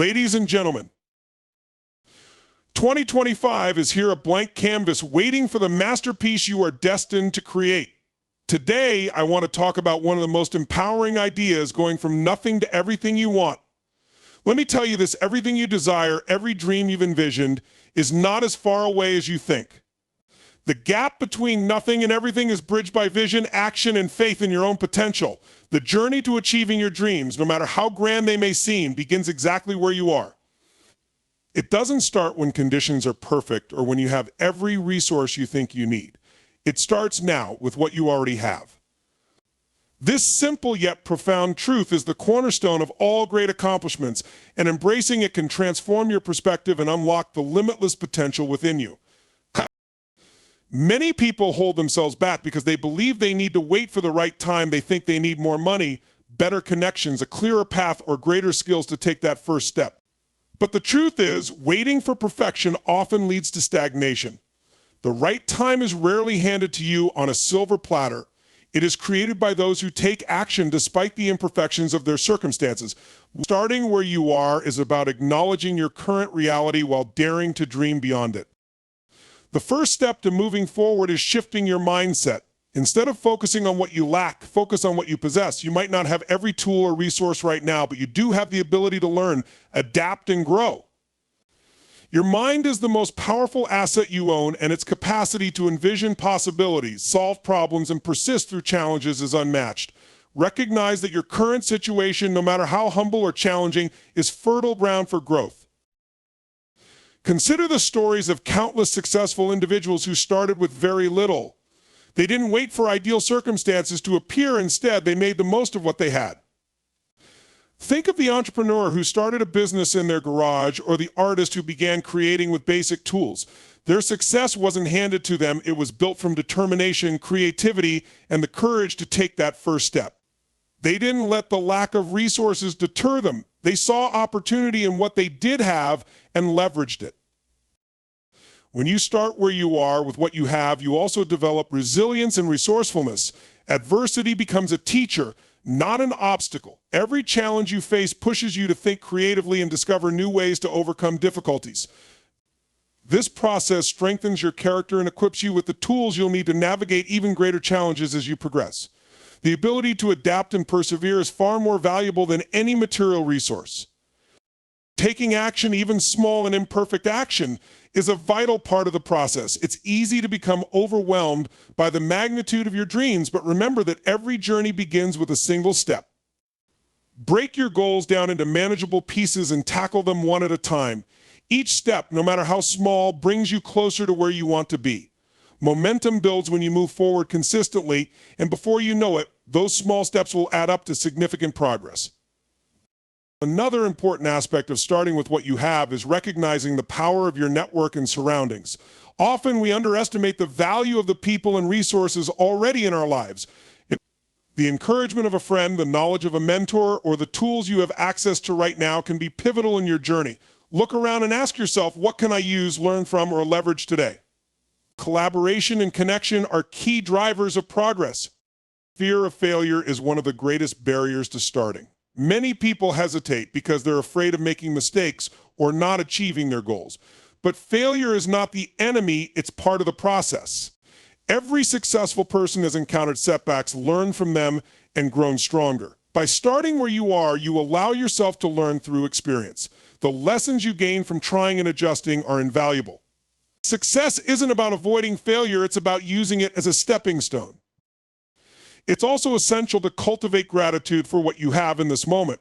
Ladies and gentlemen, 2025 is here, a blank canvas waiting for the masterpiece you are destined to create. Today, I want to talk about one of the most empowering ideas, going from nothing to everything you want. Let me tell you this: everything you desire, every dream you've envisioned, is not as far away as you think. The gap between nothing and everything is bridged by vision, action, and faith in your own potential. The journey to achieving your dreams, no matter how grand they may seem, begins exactly where you are. It doesn't start when conditions are perfect or when you have every resource you think you need. It starts now with what you already have. This simple yet profound truth is the cornerstone of all great accomplishments, and embracing it can transform your perspective and unlock the limitless potential within you. Many people hold themselves back because they believe they need to wait for the right time. They think they need more money, better connections, a clearer path, or greater skills to take that first step. But the truth is, waiting for perfection often leads to stagnation. The right time is rarely handed to you on a silver platter. It is created by those who take action despite the imperfections of their circumstances. Starting where you are is about acknowledging your current reality while daring to dream beyond it. The first step to moving forward is shifting your mindset. Instead of focusing on what you lack, focus on what you possess. You might not have every tool or resource right now, but you do have the ability to learn, adapt, and grow. Your mind is the most powerful asset you own, and its capacity to envision possibilities, solve problems, and persist through challenges is unmatched. Recognize that your current situation, no matter how humble or challenging, is fertile ground for growth. Consider the stories of countless successful individuals who started with very little. They didn't wait for ideal circumstances to appear. Instead, they made the most of what they had. Think of the entrepreneur who started a business in their garage, or the artist who began creating with basic tools. Their success wasn't handed to them. It was built from determination, creativity, and the courage to take that first step. They didn't let the lack of resources deter them. They saw opportunity in what they did have and leveraged it. When you start where you are with what you have, you also develop resilience and resourcefulness. Adversity becomes a teacher, not an obstacle. Every challenge you face pushes you to think creatively and discover new ways to overcome difficulties. This process strengthens your character and equips you with the tools you'll need to navigate even greater challenges as you progress. The ability to adapt and persevere is far more valuable than any material resource. Taking action, even small and imperfect action, is a vital part of the process. It's easy to become overwhelmed by the magnitude of your dreams, but remember that every journey begins with a single step. Break your goals down into manageable pieces and tackle them one at a time. Each step, no matter how small, brings you closer to where you want to be. Momentum builds when you move forward consistently, and before you know it, those small steps will add up to significant progress. Another important aspect of starting with what you have is recognizing the power of your network and surroundings. Often we underestimate the value of the people and resources already in our lives. The encouragement of a friend, the knowledge of a mentor, or the tools you have access to right now can be pivotal in your journey. Look around and ask yourself, what can I use, learn from, or leverage today? Collaboration and connection are key drivers of progress. Fear of failure is one of the greatest barriers to starting. Many people hesitate because they're afraid of making mistakes or not achieving their goals. But failure is not the enemy, it's part of the process. Every successful person has encountered setbacks, learned from them, and grown stronger. By starting where you are, you allow yourself to learn through experience. The lessons you gain from trying and adjusting are invaluable. Success isn't about avoiding failure, it's about using it as a stepping stone. It's also essential to cultivate gratitude for what you have in this moment.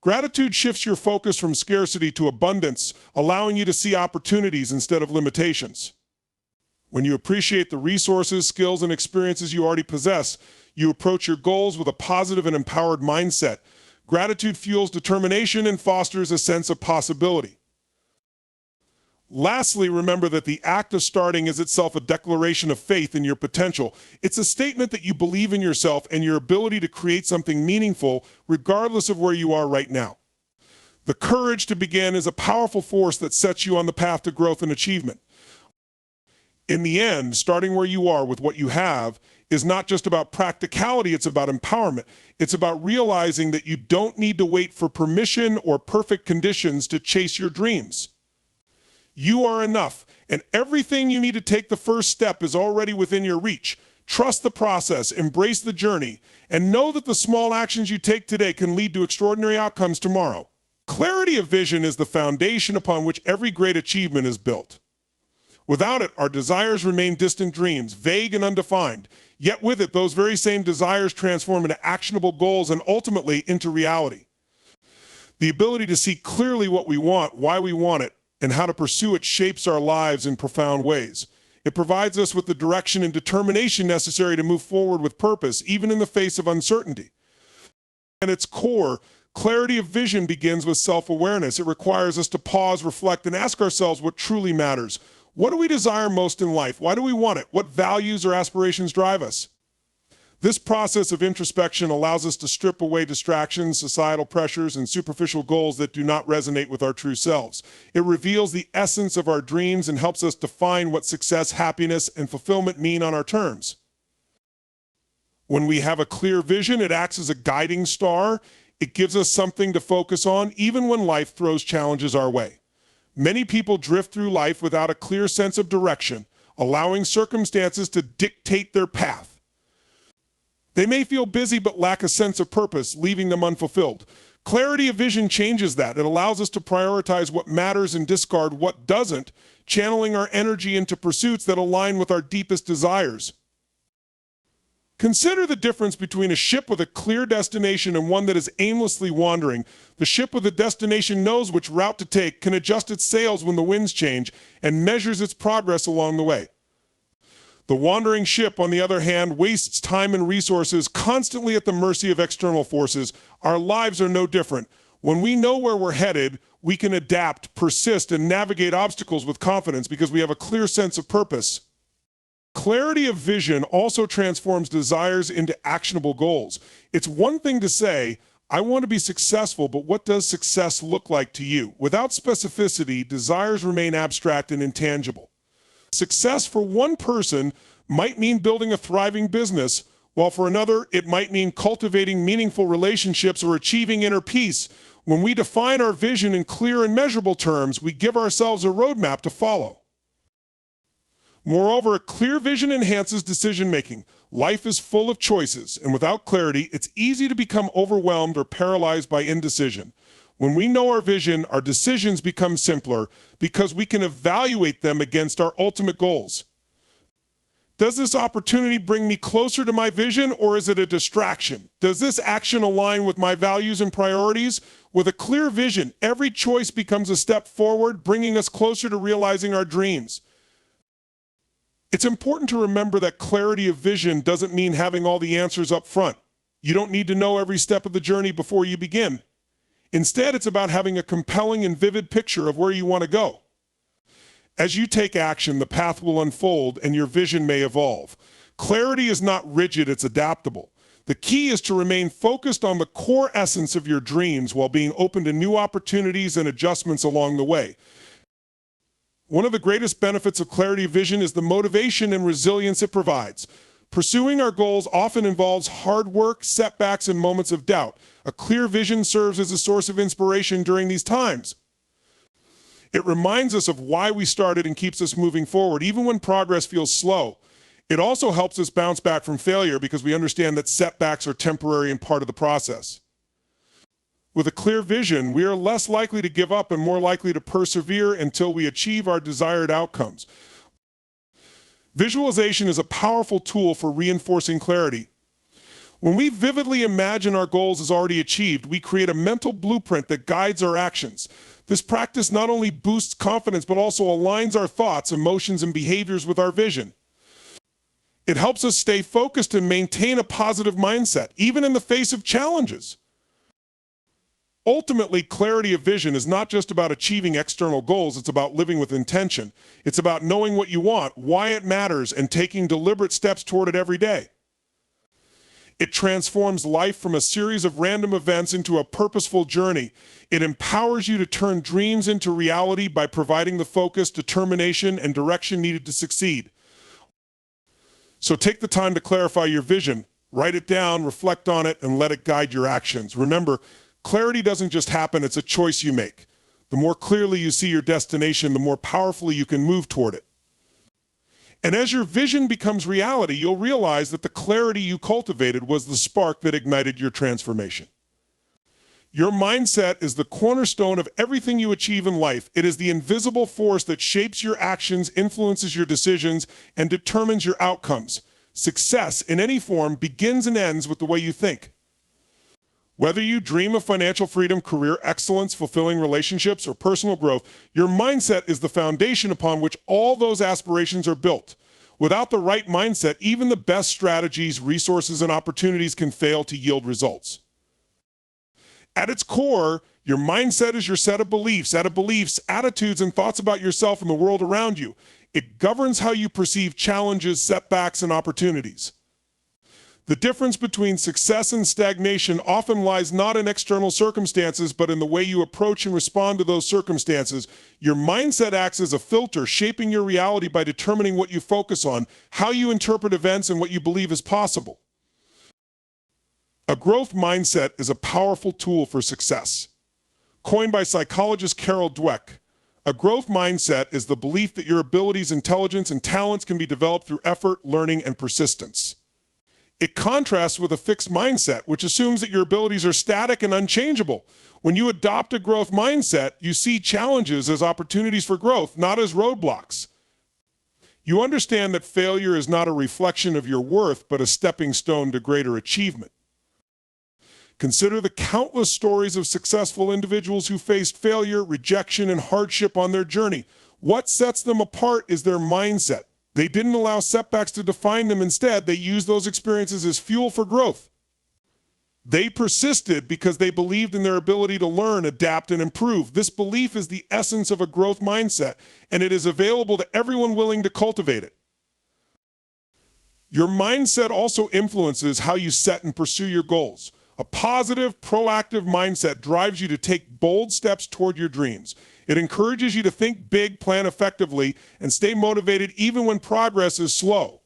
Gratitude shifts your focus from scarcity to abundance, allowing you to see opportunities instead of limitations. When you appreciate the resources, skills, and experiences you already possess, you approach your goals with a positive and empowered mindset. Gratitude fuels determination and fosters a sense of possibility. Lastly, remember that the act of starting is itself a declaration of faith in your potential. It's a statement that you believe in yourself and your ability to create something meaningful, regardless of where you are right now. The courage to begin is a powerful force that sets you on the path to growth and achievement. In the end, starting where you are with what you have is not just about practicality, it's about empowerment. It's about realizing that you don't need to wait for permission or perfect conditions to chase your dreams. You are enough, and everything you need to take the first step is already within your reach. Trust the process, embrace the journey, and know that the small actions you take today can lead to extraordinary outcomes tomorrow. Clarity of vision is the foundation upon which every great achievement is built. Without it, our desires remain distant dreams, vague and undefined. Yet with it, those very same desires transform into actionable goals and ultimately into reality. The ability to see clearly what we want, why we want it, and how to pursue it shapes our lives in profound ways. It provides us with the direction and determination necessary to move forward with purpose, even in the face of uncertainty. At its core, clarity of vision begins with self-awareness. It requires us to pause, reflect, and ask ourselves what truly matters. What do we desire most in life? Why do we want it? What values or aspirations drive us? This process of introspection allows us to strip away distractions, societal pressures, and superficial goals that do not resonate with our true selves. It reveals the essence of our dreams and helps us define what success, happiness, and fulfillment mean on our terms. When we have a clear vision, it acts as a guiding star. It gives us something to focus on, even when life throws challenges our way. Many people drift through life without a clear sense of direction, allowing circumstances to dictate their path. They may feel busy but lack a sense of purpose, leaving them unfulfilled. Clarity of vision changes that. It allows us to prioritize what matters and discard what doesn't, channeling our energy into pursuits that align with our deepest desires. Consider the difference between a ship with a clear destination and one that is aimlessly wandering. The ship with a destination knows which route to take, can adjust its sails when the winds change, and measures its progress along the way. The wandering ship, on the other hand, wastes time and resources, constantly at the mercy of external forces. Our lives are no different. When we know where we're headed, we can adapt, persist, and navigate obstacles with confidence because we have a clear sense of purpose. Clarity of vision also transforms desires into actionable goals. It's one thing to say, I want to be successful, but what does success look like to you? Without specificity, desires remain abstract and intangible. Success for one person might mean building a thriving business, while for another, it might mean cultivating meaningful relationships or achieving inner peace. When we define our vision in clear and measurable terms, we give ourselves a roadmap to follow. Moreover, a clear vision enhances decision-making. Life is full of choices, and without clarity, it's easy to become overwhelmed or paralyzed by indecision. When we know our vision, our decisions become simpler because we can evaluate them against our ultimate goals. Does this opportunity bring me closer to my vision, or is it a distraction? Does this action align with my values and priorities? With a clear vision, every choice becomes a step forward, bringing us closer to realizing our dreams. It's important to remember that clarity of vision doesn't mean having all the answers up front. You don't need to know every step of the journey before you begin. Instead, it's about having a compelling and vivid picture of where you want to go. As you take action, the path will unfold and your vision may evolve. Clarity is not rigid, it's adaptable. The key is to remain focused on the core essence of your dreams while being open to new opportunities and adjustments along the way. One of the greatest benefits of clarity of vision is the motivation and resilience it provides. Pursuing our goals often involves hard work, setbacks, and moments of doubt. A clear vision serves as a source of inspiration during these times. It reminds us of why we started and keeps us moving forward, even when progress feels slow. It also helps us bounce back from failure because we understand that setbacks are temporary and part of the process. With a clear vision, we are less likely to give up and more likely to persevere until we achieve our desired outcomes. Visualization is a powerful tool for reinforcing clarity. When we vividly imagine our goals as already achieved, we create a mental blueprint that guides our actions. This practice not only boosts confidence, but also aligns our thoughts, emotions, and behaviors with our vision. It helps us stay focused and maintain a positive mindset, even in the face of challenges. Ultimately, clarity of vision is not just about achieving external goals, it's about living with intention. It's about knowing what you want, why it matters, and taking deliberate steps toward it every day. It transforms life from a series of random events into a purposeful journey. It empowers you to turn dreams into reality by providing the focus, determination, and direction needed to succeed. So take the time to clarify your vision. Write it down, reflect on it, and let it guide your actions. Remember, clarity doesn't just happen, it's a choice you make. The more clearly you see your destination, the more powerfully you can move toward it. And as your vision becomes reality, you'll realize that the clarity you cultivated was the spark that ignited your transformation. Your mindset is the cornerstone of everything you achieve in life. It is the invisible force that shapes your actions, influences your decisions, and determines your outcomes. Success in any form begins and ends with the way you think. Whether you dream of financial freedom, career excellence, fulfilling relationships, or personal growth, your mindset is the foundation upon which all those aspirations are built. Without the right mindset, even the best strategies, resources, and opportunities can fail to yield results. At its core, your mindset is your set of beliefs, attitudes, and thoughts about yourself and the world around you. It governs how you perceive challenges, setbacks, and opportunities. The difference between success and stagnation often lies not in external circumstances, but in the way you approach and respond to those circumstances. Your mindset acts as a filter, shaping your reality by determining what you focus on, how you interpret events, and what you believe is possible. A growth mindset is a powerful tool for success. Coined by psychologist Carol Dweck, a growth mindset is the belief that your abilities, intelligence, and talents can be developed through effort, learning, and persistence. It contrasts with a fixed mindset, which assumes that your abilities are static and unchangeable. When you adopt a growth mindset, you see challenges as opportunities for growth, not as roadblocks. You understand that failure is not a reflection of your worth, but a stepping stone to greater achievement. Consider the countless stories of successful individuals who faced failure, rejection, and hardship on their journey. What sets them apart is their mindset. They didn't allow setbacks to define them. Instead, they used those experiences as fuel for growth. They persisted because they believed in their ability to learn, adapt, and improve. This belief is the essence of a growth mindset, and it is available to everyone willing to cultivate it. Your mindset also influences how you set and pursue your goals. A positive, proactive mindset drives you to take bold steps toward your dreams. It encourages you to think big, plan effectively, and stay motivated even when progress is slow.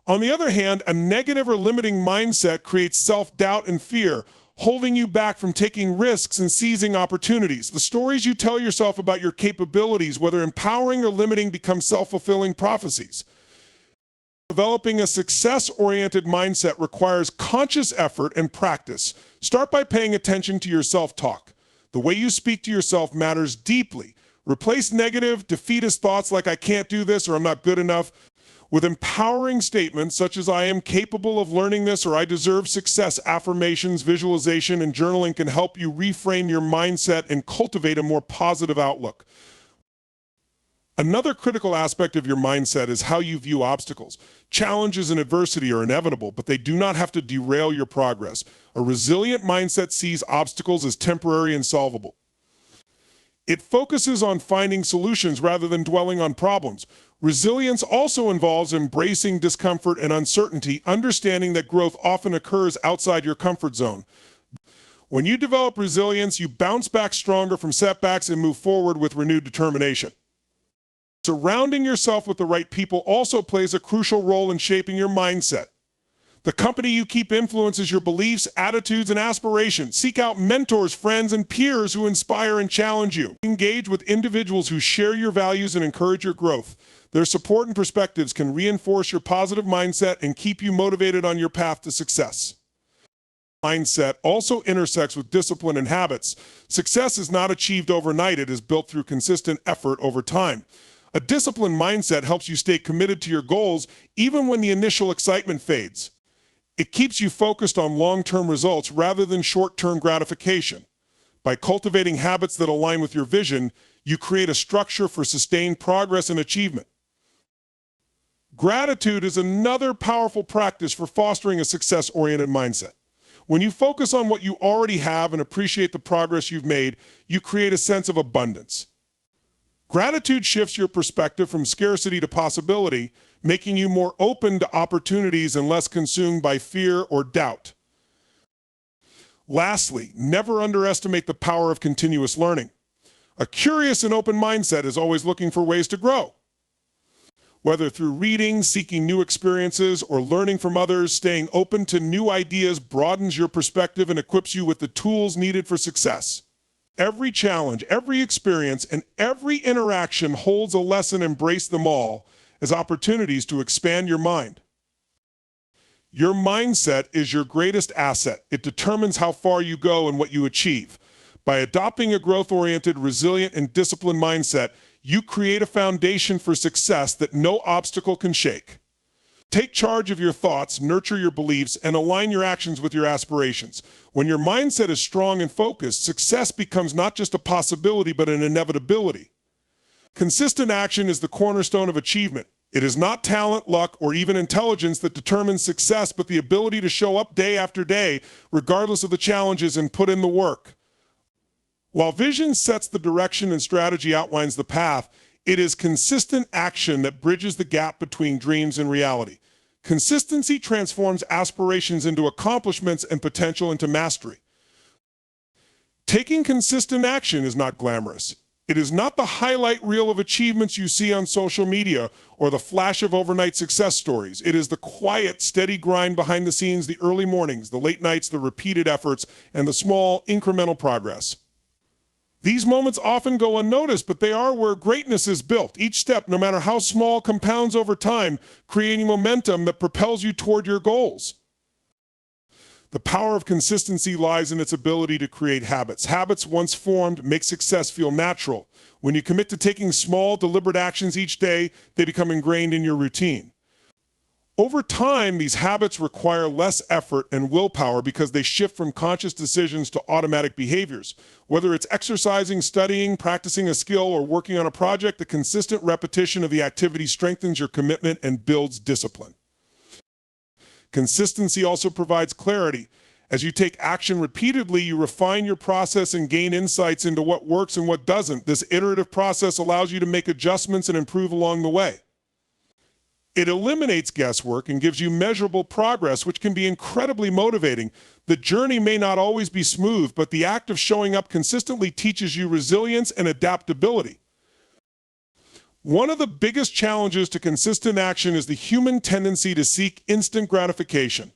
On the other hand, a negative or limiting mindset creates self-doubt and fear, holding you back from taking risks and seizing opportunities. The stories you tell yourself about your capabilities, whether empowering or limiting, become self-fulfilling prophecies. Developing a success-oriented mindset requires conscious effort and practice. Start by paying attention to your self-talk. The way you speak to yourself matters deeply. Replace negative, defeatist thoughts like "I can't do this" or "I'm not good enough" with empowering statements such as "I am capable of learning this" or "I deserve success." Affirmations, visualization, and journaling can help you reframe your mindset and cultivate a more positive outlook. Another critical aspect of your mindset is how you view obstacles. Challenges and adversity are inevitable, but they do not have to derail your progress. A resilient mindset sees obstacles as temporary and solvable. It focuses on finding solutions rather than dwelling on problems. Resilience also involves embracing discomfort and uncertainty, understanding that growth often occurs outside your comfort zone. When you develop resilience, you bounce back stronger from setbacks and move forward with renewed determination. Surrounding yourself with the right people also plays a crucial role in shaping your mindset. The company you keep influences your beliefs, attitudes, and aspirations. Seek out mentors, friends, and peers who inspire and challenge you. Engage with individuals who share your values and encourage your growth. Their support and perspectives can reinforce your positive mindset and keep you motivated on your path to success. Mindset also intersects with discipline and habits. Success is not achieved overnight. It is built through consistent effort over time. A disciplined mindset helps you stay committed to your goals even when the initial excitement fades. It keeps you focused on long-term results rather than short-term gratification. By cultivating habits that align with your vision, you create a structure for sustained progress and achievement. Gratitude is another powerful practice for fostering a success-oriented mindset. When you focus on what you already have and appreciate the progress you've made, you create a sense of abundance. Gratitude shifts your perspective from scarcity to possibility, making you more open to opportunities and less consumed by fear or doubt. Lastly, never underestimate the power of continuous learning. A curious and open mindset is always looking for ways to grow. Whether through reading, seeking new experiences, or learning from others, staying open to new ideas broadens your perspective and equips you with the tools needed for success. Every challenge, every experience, and every interaction holds a lesson. Embrace them all as opportunities to expand your mind. Your mindset is your greatest asset. It determines how far you go and what you achieve. By adopting a growth-oriented, resilient, and disciplined mindset, you create a foundation for success that no obstacle can shake. Take charge of your thoughts, nurture your beliefs, and align your actions with your aspirations. When your mindset is strong and focused, success becomes not just a possibility, but an inevitability. Consistent action is the cornerstone of achievement. It is not talent, luck, or even intelligence that determines success, but the ability to show up day after day, regardless of the challenges, and put in the work. While vision sets the direction and strategy outlines the path, it is consistent action that bridges the gap between dreams and reality. Consistency transforms aspirations into accomplishments and potential into mastery. Taking consistent action is not glamorous. It is not the highlight reel of achievements you see on social media or the flash of overnight success stories. It is the quiet, steady grind behind the scenes, the early mornings, the late nights, the repeated efforts, and the small, incremental progress. These moments often go unnoticed, but they are where greatness is built. Each step, no matter how small, compounds over time, creating momentum that propels you toward your goals. The power of consistency lies in its ability to create habits. Habits, once formed, make success feel natural. When you commit to taking small, deliberate actions each day, they become ingrained in your routine. Over time, these habits require less effort and willpower because they shift from conscious decisions to automatic behaviors. Whether it's exercising, studying, practicing a skill, or working on a project, the consistent repetition of the activity strengthens your commitment and builds discipline. Consistency also provides clarity. As you take action repeatedly, you refine your process and gain insights into what works and what doesn't. This iterative process allows you to make adjustments and improve along the way. It eliminates guesswork and gives you measurable progress, which can be incredibly motivating. The journey may not always be smooth, but the act of showing up consistently teaches you resilience and adaptability. One of the biggest challenges to consistent action is the human tendency to seek instant gratification.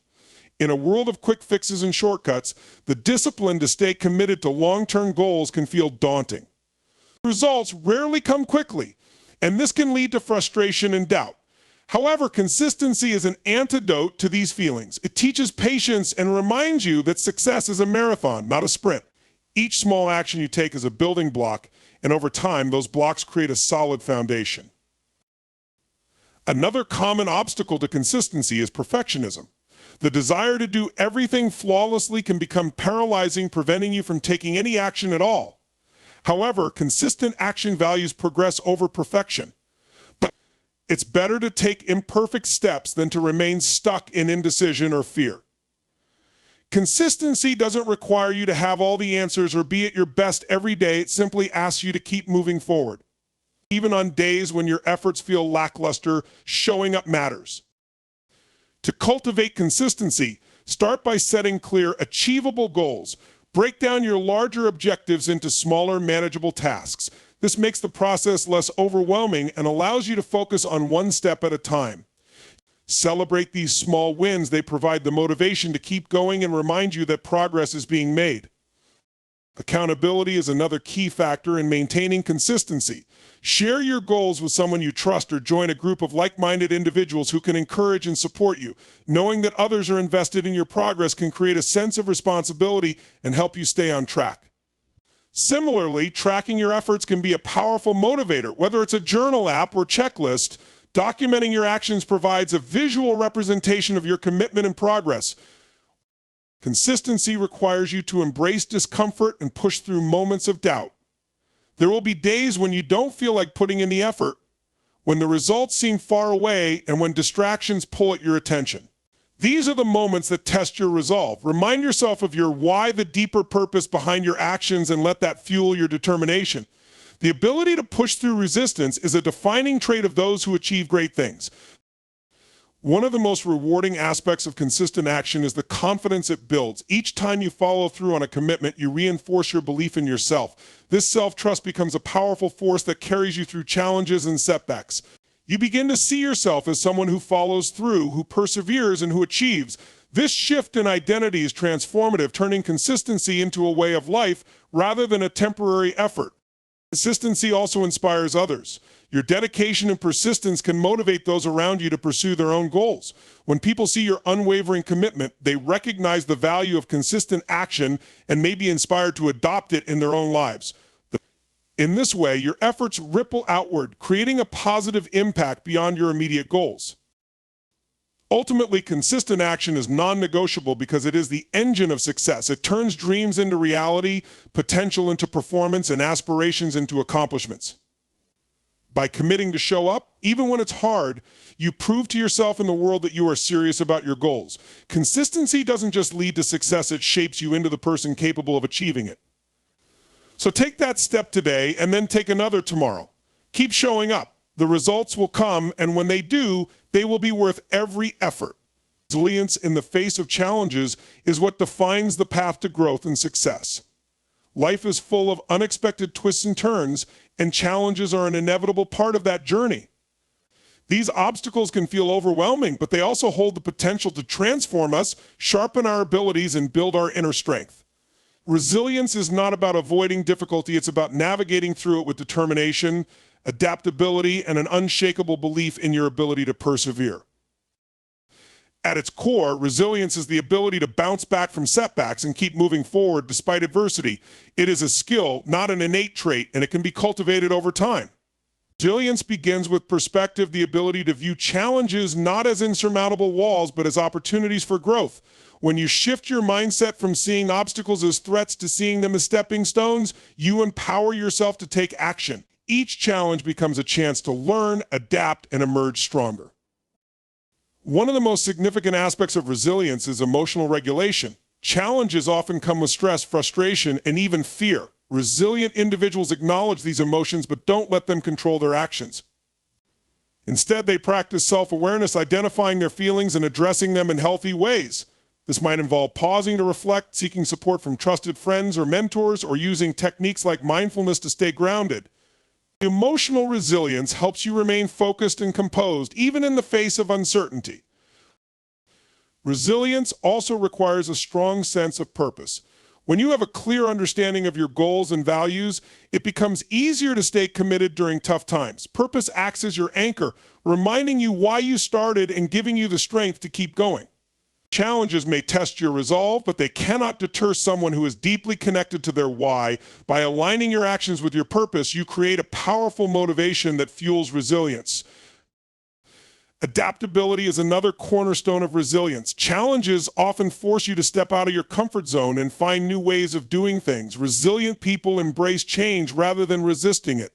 In a world of quick fixes and shortcuts, the discipline to stay committed to long-term goals can feel daunting. Results rarely come quickly, and this can lead to frustration and doubt. However, consistency is an antidote to these feelings. It teaches patience and reminds you that success is a marathon, not a sprint. Each small action you take is a building block, and over time, those blocks create a solid foundation. Another common obstacle to consistency is perfectionism. The desire to do everything flawlessly can become paralyzing, preventing you from taking any action at all. However, consistent action values progress over perfection. It's better to take imperfect steps than to remain stuck in indecision or fear. Consistency doesn't require you to have all the answers or be at your best every day. It simply asks you to keep moving forward. Even on days when your efforts feel lackluster, showing up matters. To cultivate consistency, start by setting clear, achievable goals. Break down your larger objectives into smaller, manageable tasks. This makes the process less overwhelming and allows you to focus on one step at a time. Celebrate these small wins. They provide the motivation to keep going and remind you that progress is being made. Accountability is another key factor in maintaining consistency. Share your goals with someone you trust or join a group of like-minded individuals who can encourage and support you. Knowing that others are invested in your progress can create a sense of responsibility and help you stay on track. Similarly, tracking your efforts can be a powerful motivator. Whether it's a journal app or checklist, documenting your actions provides a visual representation of your commitment and progress. Consistency requires you to embrace discomfort and push through moments of doubt. There will be days when you don't feel like putting in the effort, when the results seem far away, and when distractions pull at your attention. These are the moments that test your resolve. Remind yourself of your why, the deeper purpose behind your actions, and let that fuel your determination. The ability to push through resistance is a defining trait of those who achieve great things. One of the most rewarding aspects of consistent action is the confidence it builds. Each time you follow through on a commitment, you reinforce your belief in yourself. This self-trust becomes a powerful force that carries you through challenges and setbacks. You begin to see yourself as someone who follows through, who perseveres, and who achieves. This shift in identity is transformative, turning consistency into a way of life rather than a temporary effort. Consistency also inspires others. Your dedication and persistence can motivate those around you to pursue their own goals. When people see your unwavering commitment, they recognize the value of consistent action and may be inspired to adopt it in their own lives. In this way, your efforts ripple outward, creating a positive impact beyond your immediate goals. Ultimately, consistent action is non-negotiable because it is the engine of success. It turns dreams into reality, potential into performance, and aspirations into accomplishments. By committing to show up, even when it's hard, you prove to yourself and the world that you are serious about your goals. Consistency doesn't just lead to success, it shapes you into the person capable of achieving it. So take that step today and then take another tomorrow. Keep showing up. The results will come, and when they do, they will be worth every effort. Resilience in the face of challenges is what defines the path to growth and success. Life is full of unexpected twists and turns, and challenges are an inevitable part of that journey. These obstacles can feel overwhelming, but they also hold the potential to transform us, sharpen our abilities, and build our inner strength. Resilience is not about avoiding difficulty, it's about navigating through it with determination, adaptability, and an unshakable belief in your ability to persevere. At its core, resilience is the ability to bounce back from setbacks and keep moving forward despite adversity. It is a skill, not an innate trait, and it can be cultivated over time. Resilience begins with perspective, the ability to view challenges not as insurmountable walls, but as opportunities for growth. When you shift your mindset from seeing obstacles as threats to seeing them as stepping stones, you empower yourself to take action. Each challenge becomes a chance to learn, adapt, and emerge stronger. One of the most significant aspects of resilience is emotional regulation. Challenges often come with stress, frustration, and even fear. Resilient individuals acknowledge these emotions but don't let them control their actions. Instead, they practice self-awareness, identifying their feelings and addressing them in healthy ways. This might involve pausing to reflect, seeking support from trusted friends or mentors, or using techniques like mindfulness to stay grounded. Emotional resilience helps you remain focused and composed, even in the face of uncertainty. Resilience also requires a strong sense of purpose. When you have a clear understanding of your goals and values, it becomes easier to stay committed during tough times. Purpose acts as your anchor, reminding you why you started and giving you the strength to keep going. Challenges may test your resolve, but they cannot deter someone who is deeply connected to their why. By aligning your actions with your purpose, you create a powerful motivation that fuels resilience. Adaptability is another cornerstone of resilience. Challenges often force you to step out of your comfort zone and find new ways of doing things. Resilient people embrace change rather than resisting it.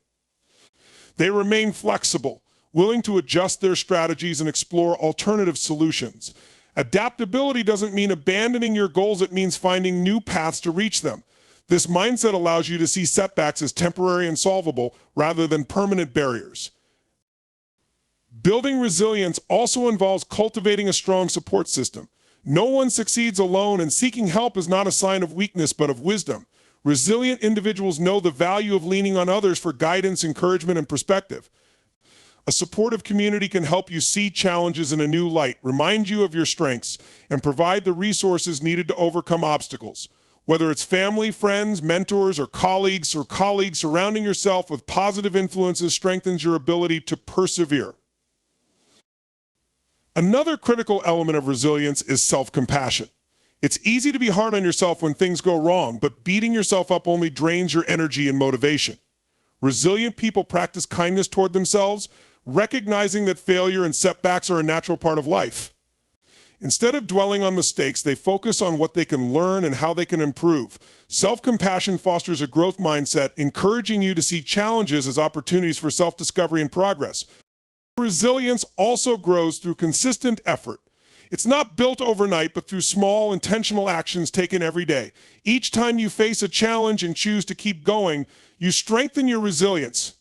They remain flexible, willing to adjust their strategies and explore alternative solutions. Adaptability doesn't mean abandoning your goals, it means finding new paths to reach them. This mindset allows you to see setbacks as temporary and solvable rather than permanent barriers. Building resilience also involves cultivating a strong support system. No one succeeds alone, and seeking help is not a sign of weakness but of wisdom. Resilient individuals know the value of leaning on others for guidance, encouragement, and perspective. A supportive community can help you see challenges in a new light, remind you of your strengths, and provide the resources needed to overcome obstacles. Whether it's family, friends, mentors, or colleagues, surrounding yourself with positive influences strengthens your ability to persevere. Another critical element of resilience is self-compassion. It's easy to be hard on yourself when things go wrong, but beating yourself up only drains your energy and motivation. Resilient people practice kindness toward themselves, recognizing that failure and setbacks are a natural part of life. Instead of dwelling on mistakes, they focus on what they can learn and how they can improve. Self-compassion fosters a growth mindset, encouraging you to see challenges as opportunities for self-discovery and progress. Resilience also grows through consistent effort. It's not built overnight, but through small, intentional actions taken every day. Each time you face a challenge and choose to keep going, you strengthen your resilience.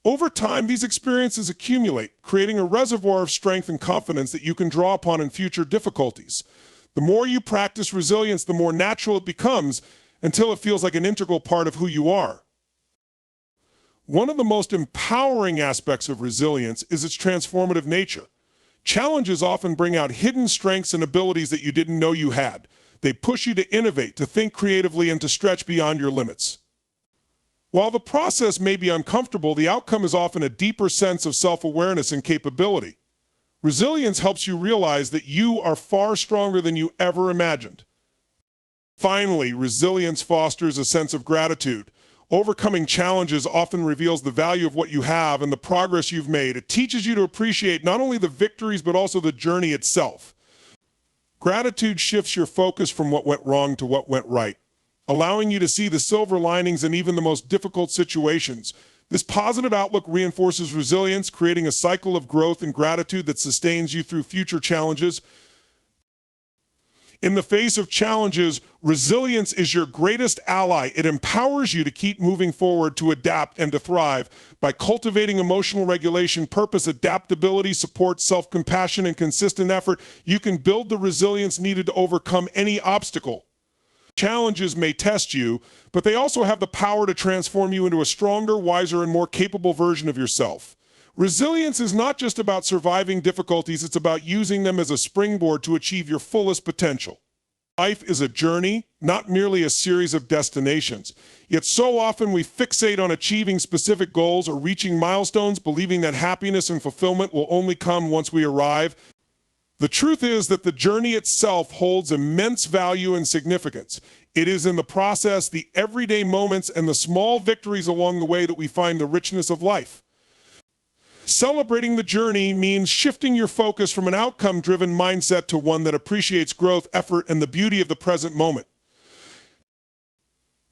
Over time, these experiences accumulate, creating a reservoir of strength and confidence that you can draw upon in future difficulties. The more you practice resilience, the more natural it becomes, until it feels like an integral part of who you are. One of the most empowering aspects of resilience is its transformative nature. Challenges often bring out hidden strengths and abilities that you didn't know you had. They push you to innovate, to think creatively, and to stretch beyond your limits. While the process may be uncomfortable, the outcome is often a deeper sense of self-awareness and capability. Resilience helps you realize that you are far stronger than you ever imagined. Finally, resilience fosters a sense of gratitude. Overcoming challenges often reveals the value of what you have and the progress you've made. It teaches you to appreciate not only the victories, but also the journey itself. Gratitude shifts your focus from what went wrong to what went right, allowing you to see the silver linings in even the most difficult situations. This positive outlook reinforces resilience, creating a cycle of growth and gratitude that sustains you through future challenges. In the face of challenges, resilience is your greatest ally. It empowers you to keep moving forward, to adapt, and to thrive. By cultivating emotional regulation, purpose, adaptability, support, self-compassion, and consistent effort, you can build the resilience needed to overcome any obstacle. Challenges may test you, but they also have the power to transform you into a stronger, wiser, and more capable version of yourself. Resilience is not just about surviving difficulties, it's about using them as a springboard to achieve your fullest potential. Life is a journey, not merely a series of destinations. Yet so often we fixate on achieving specific goals or reaching milestones, believing that happiness and fulfillment will only come once we arrive. The truth is that the journey itself holds immense value and significance. It is in the process, the everyday moments, and the small victories along the way that we find the richness of life. Celebrating the journey means shifting your focus from an outcome-driven mindset to one that appreciates growth, effort, and the beauty of the present moment.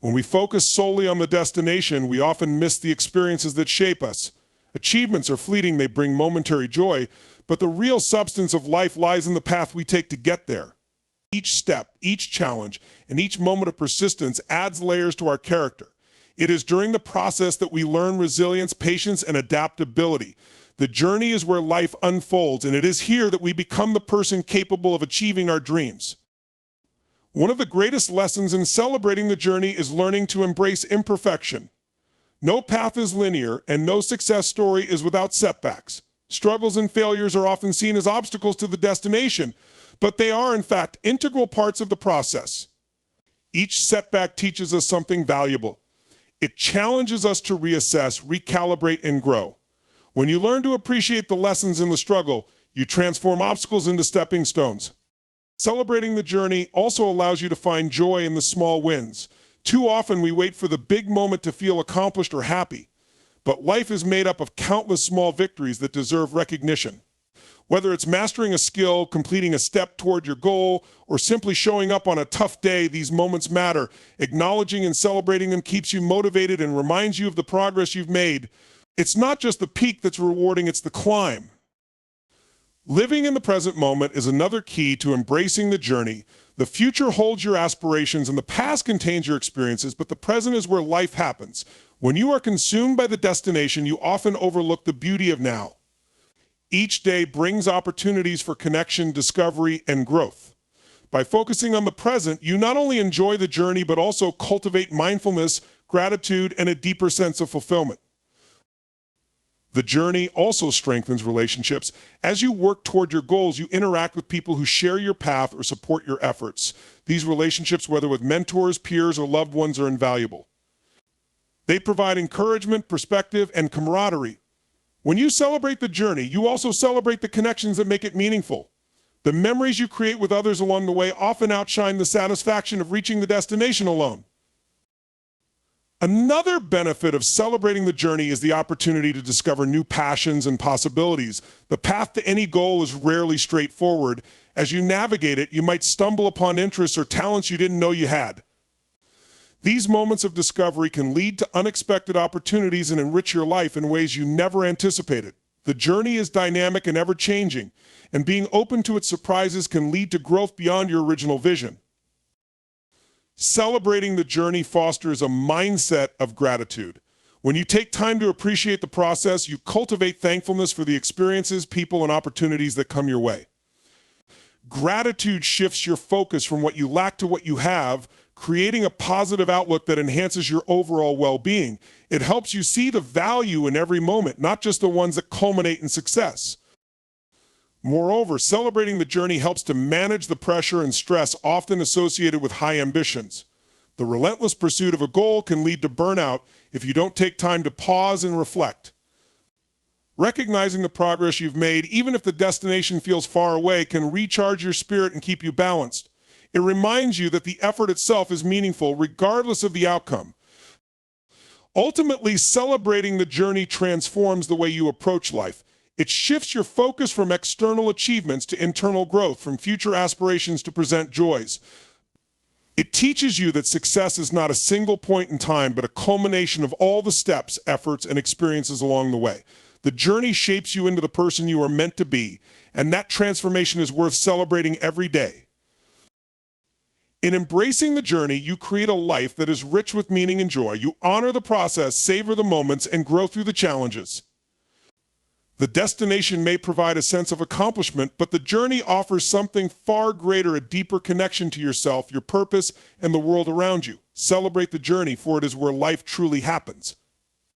When we focus solely on the destination, we often miss the experiences that shape us. Achievements are fleeting, they bring momentary joy, but the real substance of life lies in the path we take to get there. Each step, each challenge, and each moment of persistence adds layers to our character. It is during the process that we learn resilience, patience, and adaptability. The journey is where life unfolds, and it is here that we become the person capable of achieving our dreams. One of the greatest lessons in celebrating the journey is learning to embrace imperfection. No path is linear, and no success story is without setbacks. Struggles and failures are often seen as obstacles to the destination, but they are, in fact, integral parts of the process. Each setback teaches us something valuable. It challenges us to reassess, recalibrate, and grow. When you learn to appreciate the lessons in the struggle, you transform obstacles into stepping stones. Celebrating the journey also allows you to find joy in the small wins. Too often we wait for the big moment to feel accomplished or happy, but life is made up of countless small victories that deserve recognition. Whether it's mastering a skill, completing a step toward your goal, or simply showing up on a tough day, these moments matter. Acknowledging and celebrating them keeps you motivated and reminds you of the progress you've made. It's not just the peak that's rewarding, it's the climb. Living in the present moment is another key to embracing the journey. The future holds your aspirations and the past contains your experiences, but the present is where life happens. When you are consumed by the destination, you often overlook the beauty of now. Each day brings opportunities for connection, discovery, and growth. By focusing on the present, you not only enjoy the journey, but also cultivate mindfulness, gratitude, and a deeper sense of fulfillment. The journey also strengthens relationships. As you work toward your goals, you interact with people who share your path or support your efforts. These relationships, whether with mentors, peers, or loved ones, are invaluable. They provide encouragement, perspective, and camaraderie. When you celebrate the journey, you also celebrate the connections that make it meaningful. The memories you create with others along the way often outshine the satisfaction of reaching the destination alone. Another benefit of celebrating the journey is the opportunity to discover new passions and possibilities. The path to any goal is rarely straightforward. As you navigate it, you might stumble upon interests or talents you didn't know you had. These moments of discovery can lead to unexpected opportunities and enrich your life in ways you never anticipated. The journey is dynamic and ever-changing, and being open to its surprises can lead to growth beyond your original vision. Celebrating the journey fosters a mindset of gratitude. When you take time to appreciate the process, you cultivate thankfulness for the experiences, people, and opportunities that come your way. Gratitude shifts your focus from what you lack to what you have, creating a positive outlook that enhances your overall well-being. It helps you see the value in every moment, not just the ones that culminate in success. Moreover, celebrating the journey helps to manage the pressure and stress often associated with high ambitions. The relentless pursuit of a goal can lead to burnout if you don't take time to pause and reflect. Recognizing the progress you've made, even if the destination feels far away, can recharge your spirit and keep you balanced. It reminds you that the effort itself is meaningful regardless of the outcome. Ultimately, celebrating the journey transforms the way you approach life. It shifts your focus from external achievements to internal growth, from future aspirations to present joys. It teaches you that success is not a single point in time, but a culmination of all the steps, efforts, and experiences along the way. The journey shapes you into the person you are meant to be, and that transformation is worth celebrating every day. In embracing the journey, you create a life that is rich with meaning and joy. You honor the process, savor the moments, and grow through the challenges. The destination may provide a sense of accomplishment, but the journey offers something far greater, a deeper connection to yourself, your purpose, and the world around you. Celebrate the journey, for it is where life truly happens.